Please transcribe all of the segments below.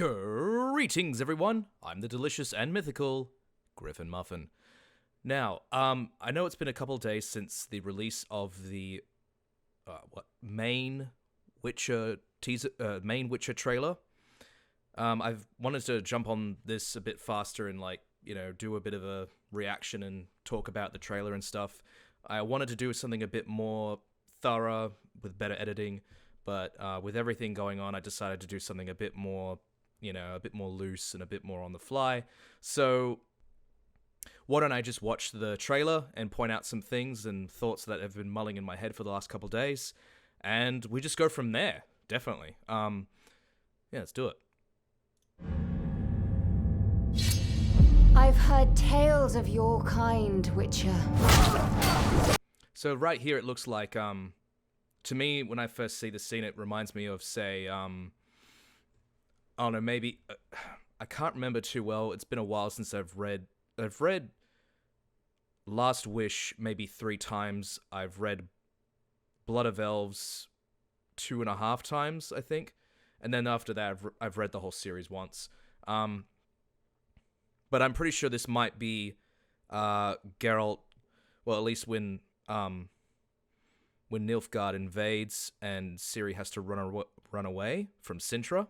Greetings, everyone. I'm the delicious and mythical Griffin Muffin. Now, I know it's been a couple of days since the release of the main Witcher teaser, main Witcher trailer. I've wanted to jump on this a bit faster and do a bit of a reaction and talk about the trailer and stuff. I wanted to do something a bit more thorough with better editing, but with everything going on, I decided to do something a bit more, a bit more loose and a bit more on the fly. So why don't I just watch the trailer and point out some things and thoughts that have been mulling in my head for the last couple of days, and we just go from there. Definitely. Let's do it. I've heard tales of your kind, Witcher. So right here, it looks like, to me, when I first see the scene, it reminds me of, say, I don't know, maybe, I can't remember too well. It's been a while since I've read Last Wish maybe 3 times. I've read Blood of Elves 2.5 times, I think. And then after that, I've read the whole series once. But I'm pretty sure this might be Geralt, well, at least when Nilfgaard invades and Ciri has to run away from Sintra.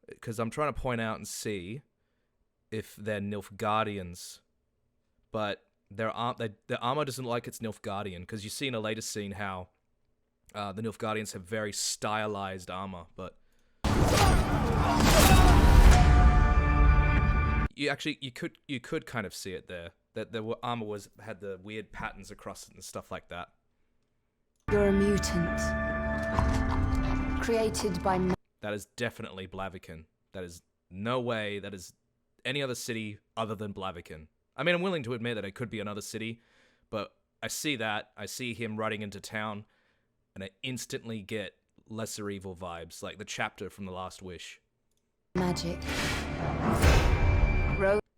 Because I'm trying to point out and see if they're Nilfgaardians, but their armor doesn't look like it's Nilfgaardian, because you see in a later scene how the Nilfgaardians have very stylized armor, but you could kind of see it there, that the armor had the weird patterns across it and stuff like that. You're a mutant. Created by... That is definitely Blaviken. That is no way that is any other city other than Blaviken. I mean, I'm willing to admit that it could be another city, but I see him riding into town, and I instantly get Lesser Evil vibes, like the chapter from The Last Wish. Magic.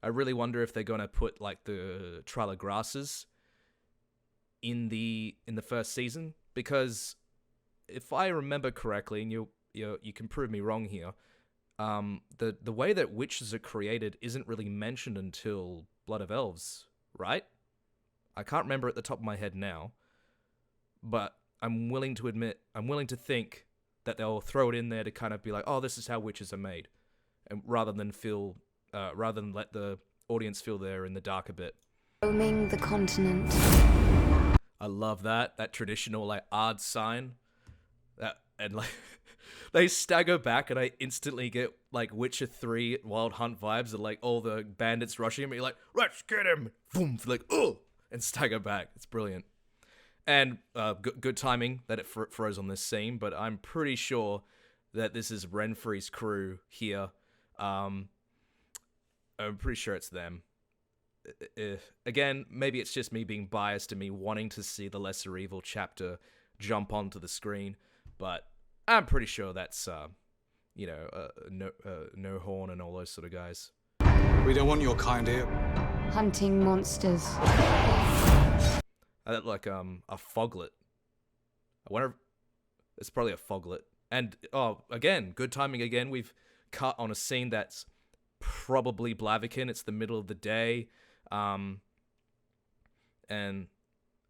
I really wonder if they're going to put, like, the Tralagrasses in the first season, because if I remember correctly, and you can prove me wrong here, the way that witches are created isn't really mentioned until Blood of Elves, right? I can't remember at the top of my head now, but I'm willing to think that they'll throw it in there to kind of be like, oh, this is how witches are made, and rather than let the audience feel they're in the dark a bit. Roaming the continent. I love that traditional like Ard sign, and like they stagger back, and I instantly get like Witcher 3 Wild Hunt vibes of like all the bandits rushing at me, like, let's get him, boom, like, oh, and stagger back. It's brilliant. And good timing that it froze on this scene, but I'm pretty sure that this is Renfri's crew here. I'm pretty sure it's them. Again, maybe it's just me being biased and me wanting to see the Lesser Evil chapter jump onto the screen, but I'm pretty sure that's, No Horn and all those sort of guys. We don't want your kind here. Hunting monsters. I look like a foglet. I wonder. It's probably a foglet. And again, good timing again. We've cut on a scene that's probably Blaviken. It's the middle of the day, and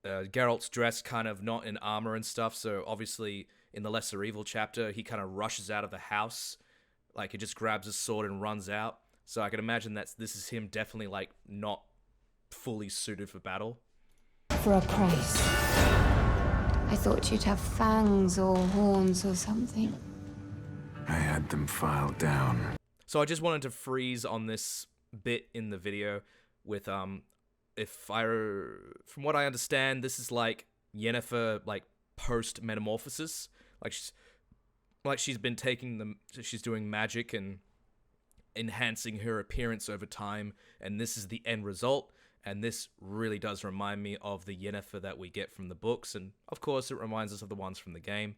Geralt's dressed kind of not in armor and stuff. So obviously, in the Lesser Evil chapter, he kind of rushes out of the house, like he just grabs his sword and runs out. So I can imagine this is him definitely like not fully suited for battle. For a price. I thought you'd have fangs or horns or something. I had them filed down. So I just wanted to freeze on this bit in the video with, from what I understand, this is like Yennefer, like post metamorphosis. She's been she's doing magic and enhancing her appearance over time, and this is the end result. And this really does remind me of the Yennefer that we get from the books, and of course it reminds us of the ones from the game.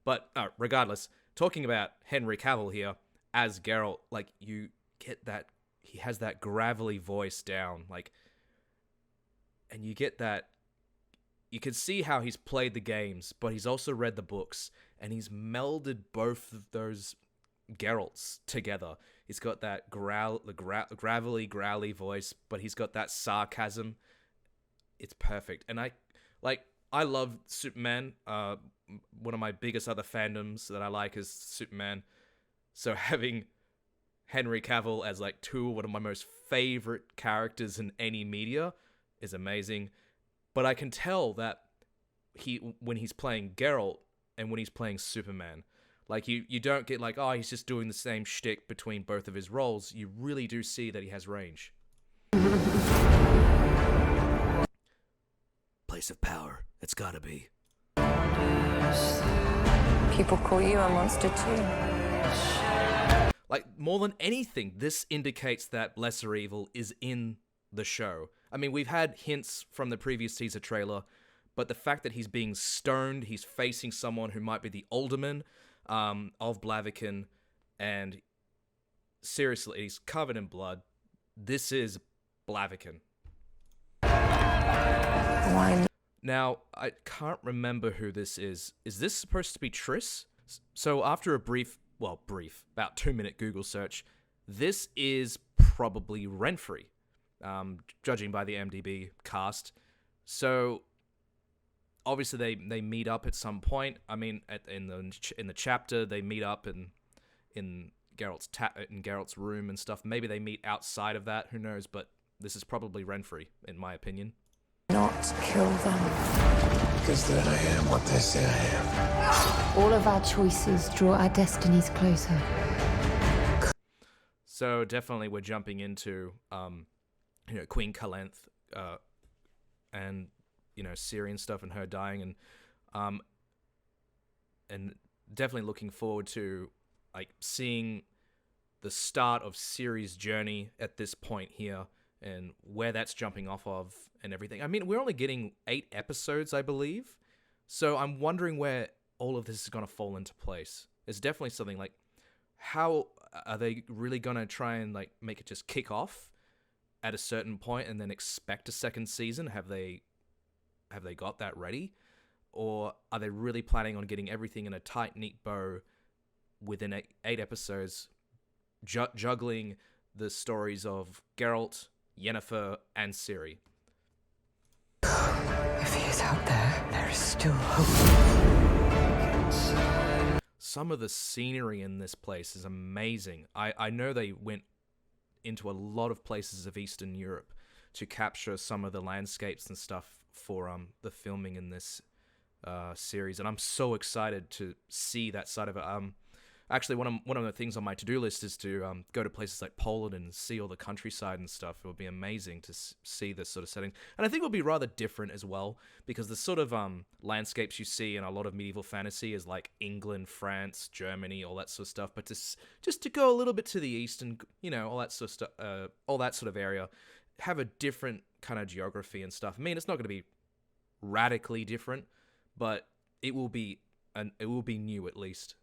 But regardless, talking about Henry Cavill here as Geralt, like, you get that he has that gravelly voice down, like, and you get that, you can see how he's played the games, but he's also read the books, and he's melded both of those Geralt's together. He's got that gravelly, growly voice, but he's got that sarcasm. It's perfect. And I love Superman. One of my biggest other fandoms that I like is Superman. So having Henry Cavill as like one of my most favorite characters in any media is amazing. But I can tell that when he's playing Geralt and when he's playing Superman, like you don't get like, oh, he's just doing the same shtick between both of his roles. You really do see that he has range. Place of power. It's gotta be. People call you a monster too. Like, more than anything, this indicates that Lesser Evil is in the show. I mean, we've had hints from the previous teaser trailer, but the fact that he's being stoned, he's facing someone who might be the alderman of Blaviken, and seriously, he's covered in blood. This is Blaviken. Why? Now, I can't remember who this is. Is this supposed to be Triss? So after a brief, about 2-minute Google search, this is probably Renfrey, judging by the IMDb cast. So obviously they meet up at some point. I mean, in the chapter they meet up in Geralt's room and stuff. Maybe they meet outside of that. Who knows? But this is probably Renfrey, in my opinion. Not kill them. Because then I am what they say I am. All of our choices draw our destinies closer. So definitely we're jumping into Queen Calenth and Ciri and stuff and her dying, and definitely looking forward to like seeing the start of Ciri's journey at this point here and where that's jumping off of and everything. I mean, we're only getting 8 episodes, I believe. So I'm wondering where all of this is going to fall into place. It's definitely something like, how are they really going to try and like make it just kick off at a certain point and then expect a second season? Have they got that ready? Or are they really planning on getting everything in a tight, neat bow within 8 episodes, juggling the stories of Geralt, Yennefer, and Ciri? If he is out there, there is still hope. Some of the scenery in this place is amazing. I know they went into a lot of places of Eastern Europe to capture some of the landscapes and stuff for the filming in this series, and I'm so excited to see that side of it. Actually, one of the things on my to-do list is to go to places like Poland and see all the countryside and stuff. It would be amazing to see this sort of setting. And I think it will be rather different as well, because the sort of landscapes you see in a lot of medieval fantasy is like England, France, Germany, all that sort of stuff. But just to go a little bit to the east and, all that sort of stuff, all that sort of area, have a different kind of geography and stuff. I mean, it's not going to be radically different, but it will be new at least.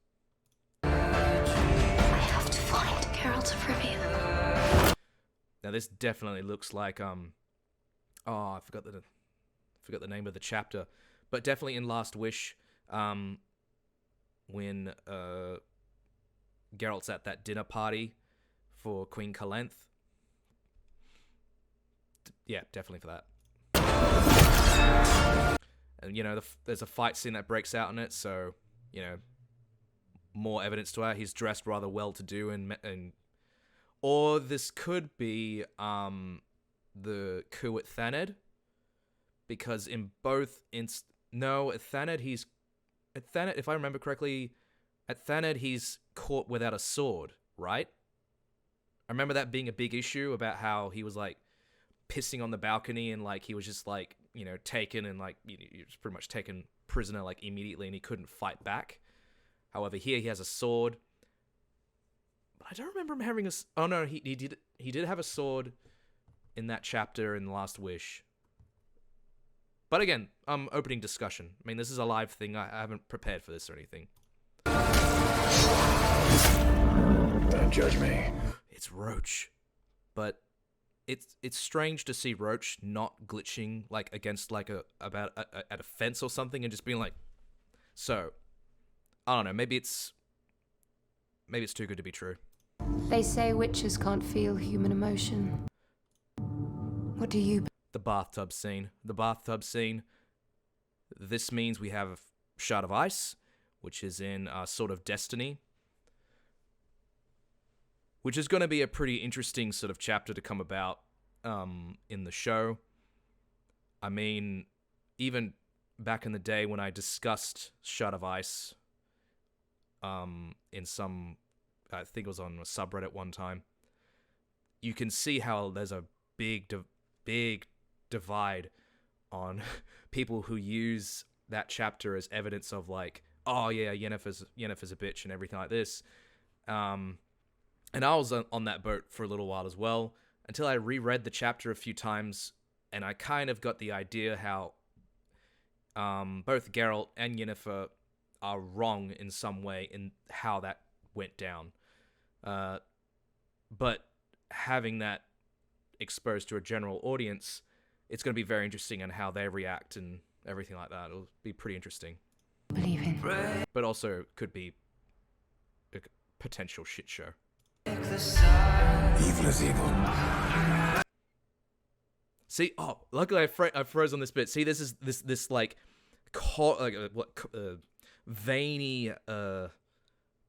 I have to find Geralt of Rivia. Now this definitely looks like I forgot the name of the chapter, but definitely in Last Wish, when Geralt's at that dinner party for Queen Calenth. Yeah, definitely for that. And there's a fight scene that breaks out in it, so more evidence to that. He's dressed rather well-to-do, or this could be the coup at Thaned, because in both if I remember correctly, at Thaned he's caught without a sword, right? I remember that being a big issue about how he was like pissing on the balcony and like he was just like taken and like he was pretty much taken prisoner like immediately and he couldn't fight back. However, here he has a sword. But I don't remember him having oh no, he did have a sword in that chapter in The Last Wish. But again, opening discussion. I mean, this is a live thing. I haven't prepared for this or anything. Don't judge me. It's Roach. But it's strange to see Roach not glitching like against like at a fence or something and just being like, so I don't know, maybe it's maybe it's too good to be true. They say witches can't feel human emotion. What do you... The bathtub scene. The bathtub scene. This means we have Shard of Ice, which is in Sword of Destiny, which is going to be a pretty interesting sort of chapter to come about in the show. I mean, even back in the day when I discussed Shard of Ice in some, I think it was on a subreddit one time, you can see how there's a big divide on people who use that chapter as evidence of like, oh yeah, Yennefer's a bitch and everything like this. And I was on that boat for a little while as well, until I reread the chapter a few times, and I kind of got the idea how both Geralt and Yennefer are wrong in some way in how that went down. But having that exposed to a general audience, it's going to be very interesting on how they react and everything like that. It'll be pretty interesting. believe in? But also could be a potential shit show. Evil is evil. See, oh, luckily I froze on this bit. See, this is this like, veiny,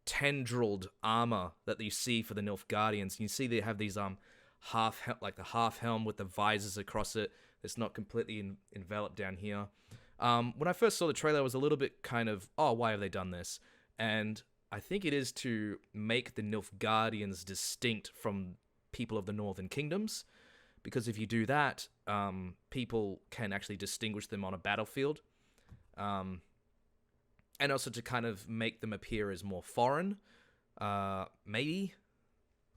tendrilled armor that you see for the Nilfgaardians. You see they have these the half helm with the visors across it. It's not completely enveloped down here. When I first saw the trailer, I was a little bit kind of, oh, why have they done this? And I think it is to make the Nilfgaardians distinct from people of the Northern Kingdoms, because if you do that, people can actually distinguish them on a battlefield, and also to kind of make them appear as more foreign, maybe.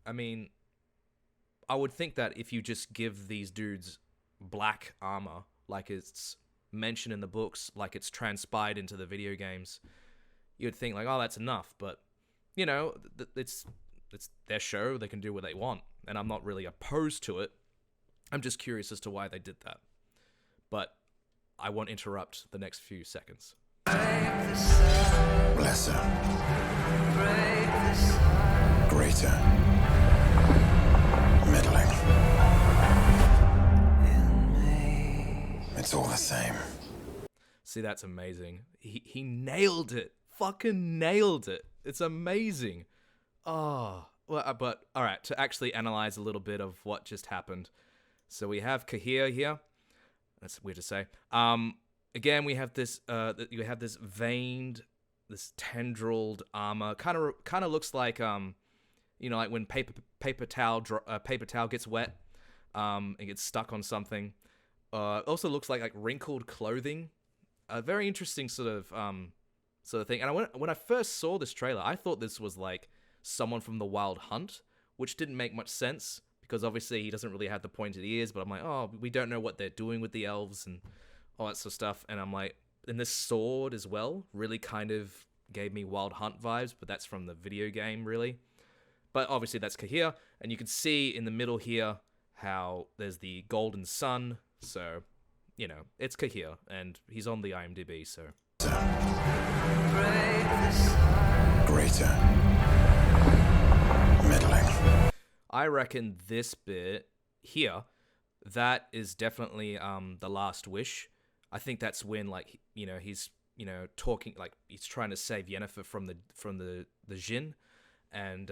I mean, I would think that if you just give these dudes black armor, like it's mentioned in the books, like it's transpired into the video games, you'd think like, oh, that's enough. But you know, it's their show; they can do what they want, and I'm not really opposed to it. I'm just curious as to why they did that. But I won't interrupt the next few seconds. Lesser. Greater. Middling. It's all the same. See, that's amazing. He nailed it. Fucking nailed it. It's amazing. Oh, well, but all right, to actually analyze a little bit of what just happened. So we have Cahir here. That's weird to say. Again, we have this. You have this veined, this tendrilled armor. Kind of looks like you know, like when paper towel gets wet, and gets stuck on something. Also looks like wrinkled clothing. A very interesting sort of thing. And when I first saw this trailer, I thought this was like someone from the Wild Hunt, which didn't make much sense, because obviously he doesn't really have the pointed ears, but I'm like, oh, we don't know what they're doing with the elves and all that sort of stuff. And I'm like, and this sword as well really kind of gave me Wild Hunt vibes, but that's from the video game, really. But obviously that's Cahir, and you can see in the middle here how there's the golden sun, so, you know, it's Cahir, and he's on the IMDb, so. Greater. Middling. I reckon this bit here, that is definitely the last wish. I think that's when, like, you know, he's, you know, talking, like, he's trying to save Yennefer from the Jinn, and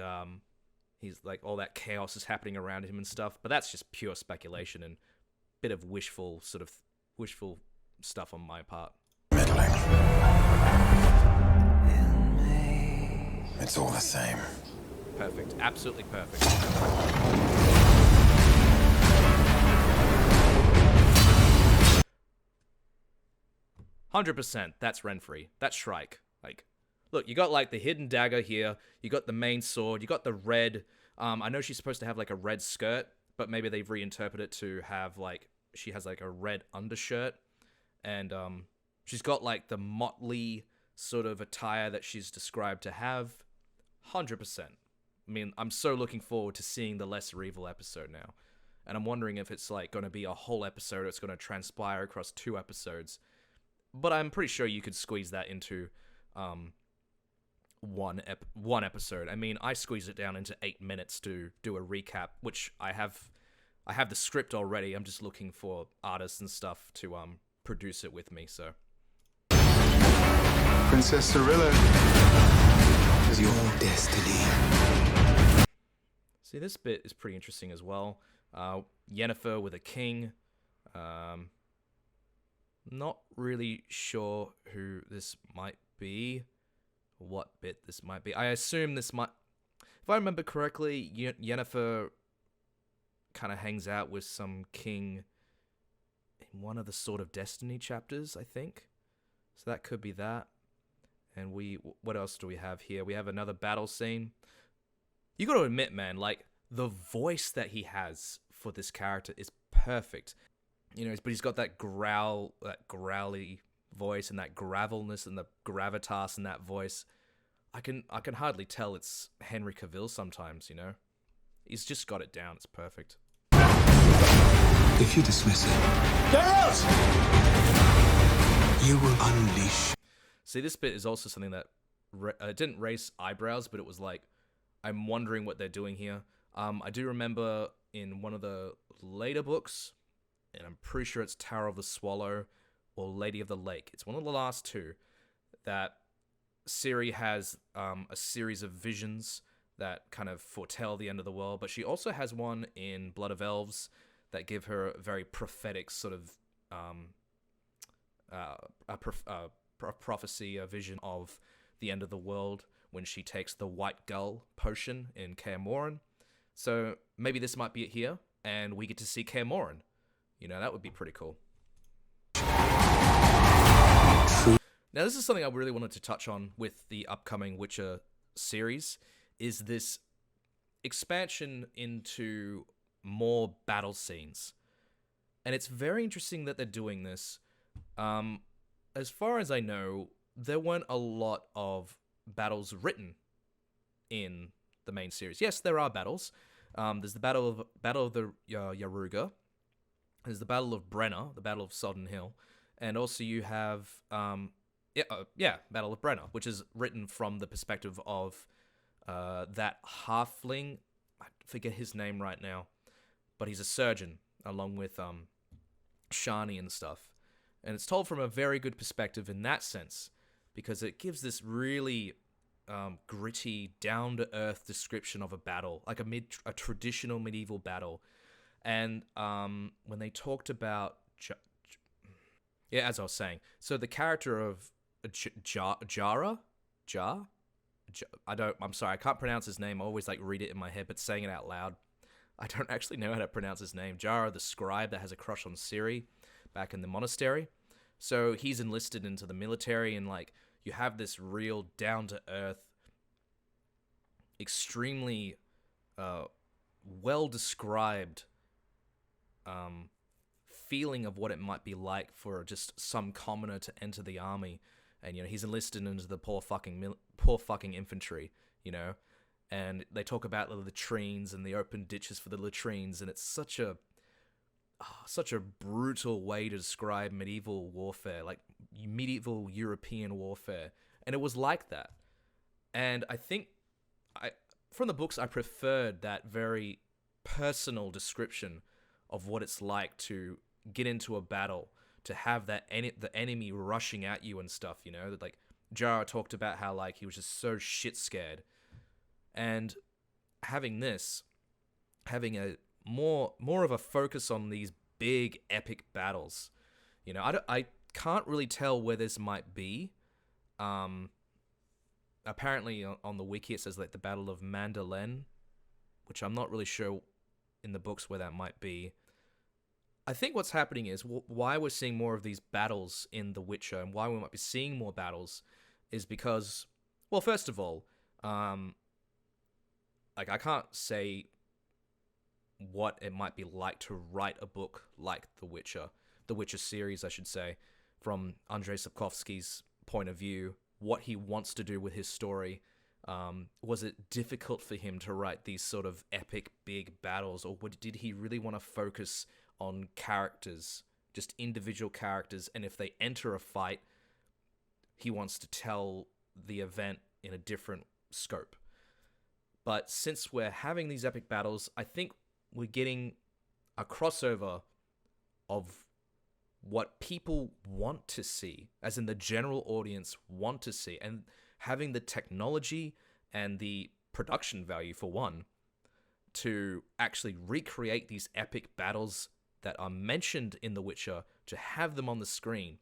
he's like, all that chaos is happening around him and stuff. But that's just pure speculation and bit of wishful stuff on my part. Middling. It's all the same. Perfect. Absolutely perfect. 100%. That's Renfrey. That's Shrike. Like, look, you got like the hidden dagger here. You got the main sword. You got the red. I know she's supposed to have like a red skirt, but maybe they've reinterpreted it to have like she has like a red undershirt, and she's got like the motley sort of attire that she's described to have. 100%. I mean, I'm so looking forward to seeing the Lesser Evil episode now. And I'm wondering if it's like going to be a whole episode, or it's going to transpire across 2 episodes. But I'm pretty sure you could squeeze that into one episode. I mean, I squeezed it down into 8 minutes to do a recap, which I have the script already. I'm just looking for artists and stuff to produce it with me. So Princess Cirilla is your destiny. see, this bit is pretty interesting as well. Yennefer with a king. Not really sure who this might be, what bit this might be. I assume this might, if I remember correctly, Yennefer kind of hangs out with some king in one of the Sword of Destiny chapters, I think. So that could be that. And what else do we have here? We have another battle scene. You got to admit, man, like, the voice that he has for this character is perfect. You know, but he's got that growly voice and that gravelness and the gravitas in that voice. I can hardly tell it's Henry Cavill sometimes, you know? He's just got it down. It's perfect. If you dismiss it, Geralt! You will unleash. See, this bit is also something that didn't raise eyebrows, but it was like, I'm wondering what they're doing here. I do remember in one of the later books, and I'm pretty sure it's Tower of the Swallow or Lady of the Lake. It's one of the last two that Ciri has a series of visions that kind of foretell the end of the world, but she also has one in Blood of Elves that give her a very prophetic sort of prophecy, a vision of the end of the world when she takes the White Gull potion in Kaer Morhen. So maybe this might be it here, and we get to see Kaer Morhen. You know, that would be pretty cool. Now, this is something I really wanted to touch on with the upcoming Witcher series, is this expansion into more battle scenes. And it's very interesting that they're doing this. As far as I know, there weren't a lot of battles written in the main series. Yes, there are battles. There's the Battle of the Yaruga. There's the Battle of Brenna, the Battle of Sodden Hill, and also you have Battle of Brenna, which is written from the perspective of that halfling. I forget his name right now, but he's a surgeon along with Shani and stuff, and it's told from a very good perspective in that sense because it gives this really gritty, down-to-earth description of a battle, like a traditional medieval battle. And when they talked about, as I was saying, so the character of Jara, I'm sorry, I can't pronounce his name. I always like read it in my head, but saying it out loud, I don't actually know how to pronounce his name. Jara, the scribe that has a crush on Ciri back in the monastery. So he's enlisted into the military, and like you have this real down-to-earth, extremely well-described feeling of what it might be like for just some commoner to enter the army, and you know he's enlisted into the poor fucking infantry, you know, and they talk about the latrines and the open ditches for the latrines, and it's such a brutal way to describe medieval warfare, like medieval European warfare, and it was like that. And I think from the books I preferred that very personal description of what it's like to get into a battle, to have that the enemy rushing at you and stuff, you know, that like Jara talked about how like he was just so shit scared, and having a more of a focus on these big epic battles, you know, I can't really tell where this might be. Apparently on the wiki it says like the Battle of Mandalene, which I'm not really sure in the books where that might be. I think what's happening is why we're seeing more of these battles in The Witcher, and why we might be seeing more battles is because, well, first of all, like I can't say what it might be like to write a book like The Witcher series, I should say, from Andrzej Sapkowski's point of view, what he wants to do with his story. Was it difficult for him to write these sort of epic big battles, or did he really want to focus on characters, just individual characters, and if they enter a fight, he wants to tell the event in a different scope. But since we're having these epic battles, I think we're getting a crossover of what people want to see, as in the general audience want to see, and having the technology and the production value, for one, to actually recreate these epic battles that are mentioned in The Witcher, to have them on the screen,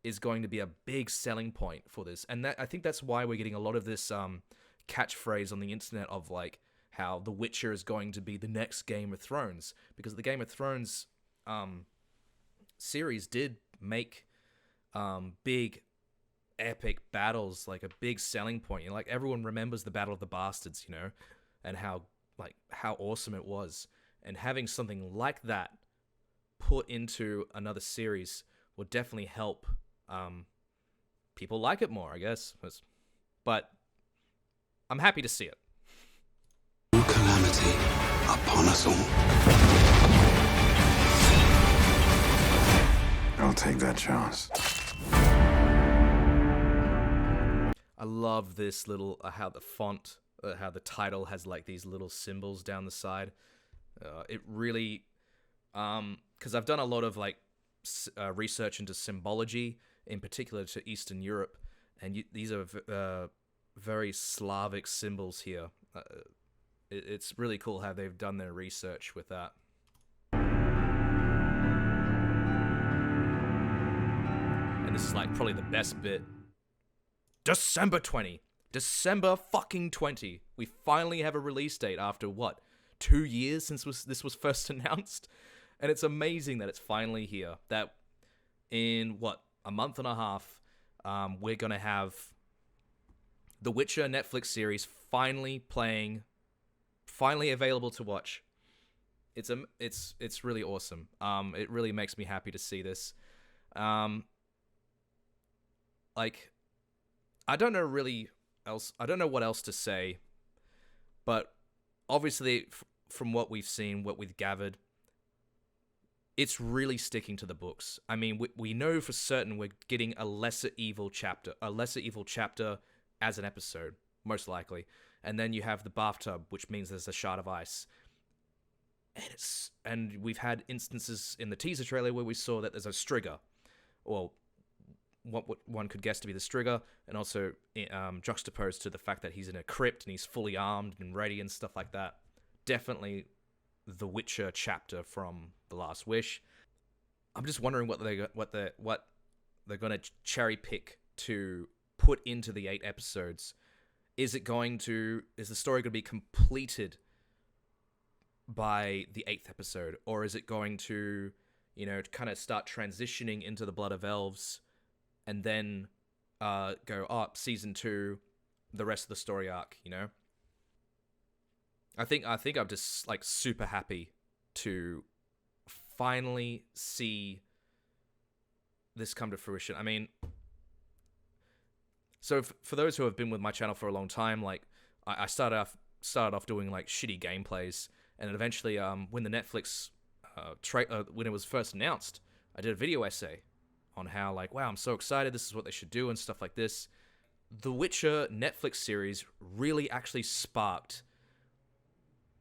is going to be a big selling point for this. And I think that's why we're getting a lot of this catchphrase on the internet of like how The Witcher is going to be the next Game of Thrones, because the Game of Thrones series did make big epic battles like a big selling point. You know, like everyone remembers the Battle of the Bastards, you know, and how awesome it was. And having something like that put into another series will definitely help people like it more, I guess. But I'm happy to see it. Calamity upon us all. I'll take that chance. I love this little how the font, how the title has like these little symbols down the side. It really, because I've done a lot of like research into symbology, in particular to Eastern Europe, and these are very Slavic symbols here. It's really cool how they've done their research with that. And this is like probably the best bit. December 20. December fucking 20. We finally have a release date after what? 2 years since this was first announced? And it's amazing that it's finally here. That in what? A month and a half, we're going to have The Witcher Netflix series finally available to watch. It's really awesome. It really makes me happy to see this. Like, I don't know what else to say, but obviously from what we've seen, what we've gathered, it's really sticking to the books. I mean, we know for certain we're getting a lesser evil chapter as an episode, most likely. And then you have the bathtub, which means there's a shard of ice. And we've had instances in the teaser trailer where we saw that there's a Striga, or what one could guess to be the Striga, and also juxtaposed to the fact that he's in a crypt and he's fully armed and ready and stuff like that. Definitely the Witcher chapter from The Last Wish. I'm just wondering what they're going to cherry pick to put into the 8 episodes. Is the story going to be completed by the 8th episode, or is it going to, kind of start transitioning into the Blood of Elves, and then go up season 2, the rest of the story arc? I think I'm just like super happy to finally see this come to fruition. I mean, so for those who have been with my channel for a long time, like I started off doing like shitty gameplays, and then eventually when the Netflix when it was first announced, I did a video essay on how like, wow, I'm so excited, this is what they should do and stuff like this. The Witcher Netflix series really actually sparked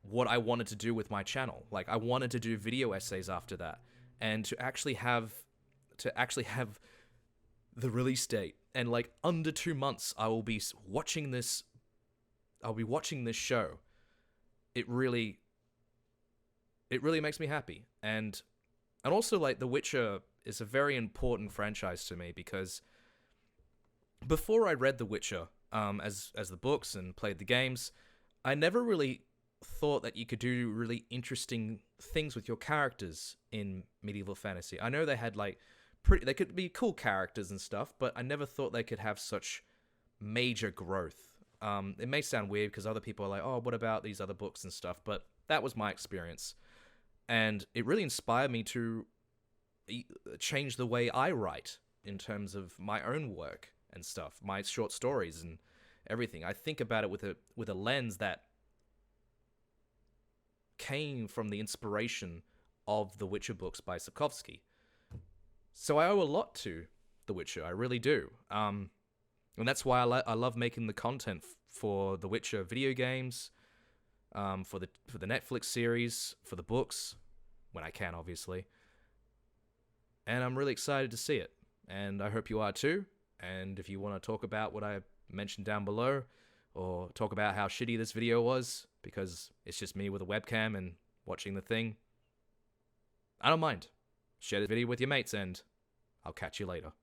what I wanted to do with my channel. Like, I wanted to do video essays after that, and to actually have the release date, and like under 2 months I will be watching this show. It really makes me happy. And also, like, The Witcher is a very important franchise to me, because before I read The Witcher as the books and played the games, I never really thought that you could do really interesting things with your characters in medieval fantasy. I know they had like they could be cool characters and stuff, but I never thought they could have such major growth. It may sound weird because other people are like, oh, what about these other books and stuff? But that was my experience. And it really inspired me to change the way I write in terms of my own work and stuff, my short stories and everything. I think about it with a lens that came from the inspiration of the Witcher books by Sapkowski. So I owe a lot to The Witcher, I really do. And that's why I love making the content for the Witcher video games, for the Netflix series, for the books, when I can, obviously. And I'm really excited to see it. And I hope you are too. And if you want to talk about what I mentioned down below, or talk about how shitty this video was, because it's just me with a webcam and watching the thing, I don't mind. Share this video with your mates, and I'll catch you later.